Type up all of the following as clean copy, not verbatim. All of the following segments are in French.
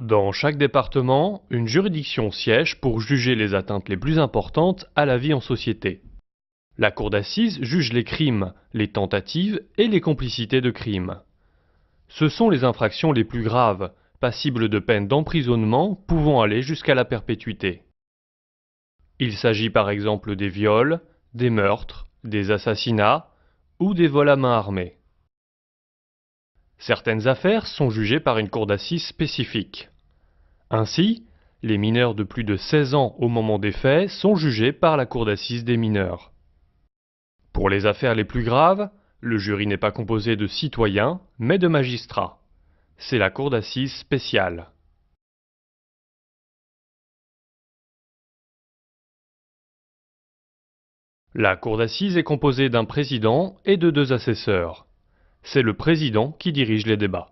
Dans chaque département, une juridiction siège pour juger les atteintes les plus importantes à la vie en société. La cour d'assises juge les crimes, les tentatives et les complicités de crimes. Ce sont les infractions les plus graves, passibles de peines d'emprisonnement pouvant aller jusqu'à la perpétuité. Il s'agit par exemple des viols, des meurtres, des assassinats ou des vols à main armée. Certaines affaires sont jugées par une cour d'assises spécifique. Ainsi, les mineurs de plus de 16 ans au moment des faits sont jugés par la cour d'assises des mineurs. Pour les affaires les plus graves, le jury n'est pas composé de citoyens, mais de magistrats. C'est la cour d'assises spéciale. La cour d'assises est composée d'un président et de 2 assesseurs. C'est le président qui dirige les débats.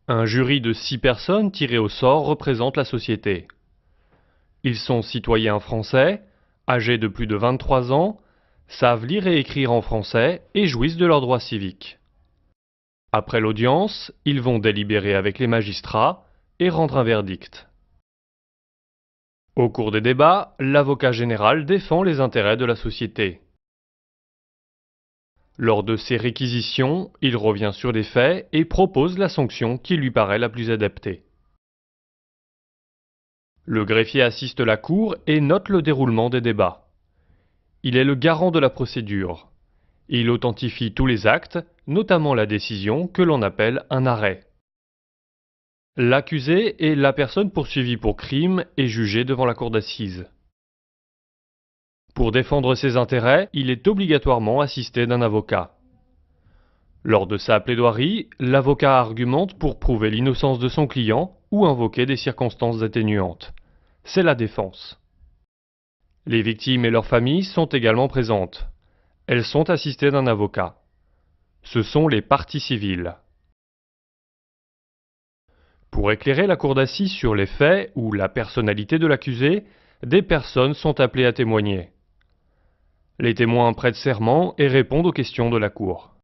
Un jury de 6 personnes tirées au sort représente la société. Ils sont citoyens français, âgés de plus de 23 ans, savent lire et écrire en français et jouissent de leurs droits civiques. Après l'audience, ils vont délibérer avec les magistrats et rendre un verdict. Au cours des débats, l'avocat général défend les intérêts de la société. Lors de ses réquisitions, il revient sur les faits et propose la sanction qui lui paraît la plus adaptée. Le greffier assiste la cour et note le déroulement des débats. Il est le garant de la procédure. Il authentifie tous les actes, notamment la décision que l'on appelle un arrêt. L'accusé est la personne poursuivie pour crime et jugée devant la cour d'assises. Pour défendre ses intérêts, il est obligatoirement assisté d'un avocat. Lors de sa plaidoirie, l'avocat argumente pour prouver l'innocence de son client ou invoquer des circonstances atténuantes. C'est la défense. Les victimes et leurs familles sont également présentes. Elles sont assistées d'un avocat. Ce sont les parties civiles. Pour éclairer la cour d'assises sur les faits ou la personnalité de l'accusé, des personnes sont appelées à témoigner. Les témoins prêtent serment et répondent aux questions de la cour.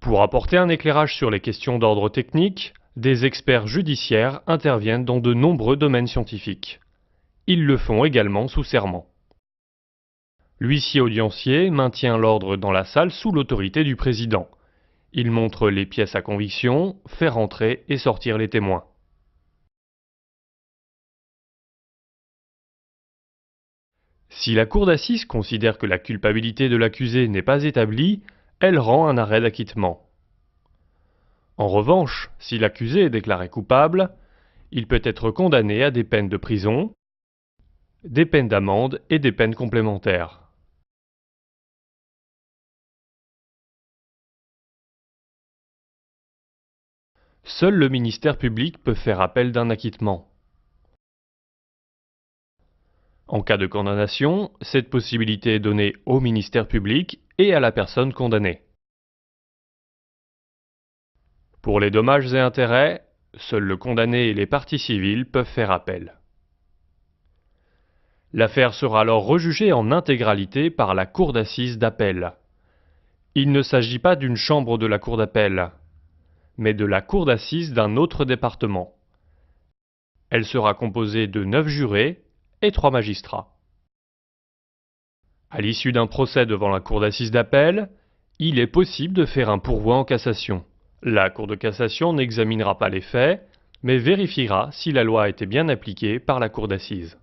Pour apporter un éclairage sur les questions d'ordre technique, des experts judiciaires interviennent dans de nombreux domaines scientifiques. Ils le font également sous serment. L'huissier audiencier maintient l'ordre dans la salle sous l'autorité du président. Il montre les pièces à conviction, fait rentrer et sortir les témoins. Si la cour d'assises considère que la culpabilité de l'accusé n'est pas établie, elle rend un arrêt d'acquittement. En revanche, si l'accusé est déclaré coupable, il peut être condamné à des peines de prison, des peines d'amende et des peines complémentaires. Seul le ministère public peut faire appel d'un acquittement. En cas de condamnation, cette possibilité est donnée au ministère public et à la personne condamnée. Pour les dommages et intérêts, seul le condamné et les parties civiles peuvent faire appel. L'affaire sera alors rejugée en intégralité par la cour d'assises d'appel. Il ne s'agit pas d'une chambre de la cour d'appel, mais de la cour d'assises d'un autre département. Elle sera composée de 9 jurés et 3 magistrats. À l'issue d'un procès devant la cour d'assises d'appel, il est possible de faire un pourvoi en cassation. La cour de cassation n'examinera pas les faits, mais vérifiera si la loi a été bien appliquée par la cour d'assises.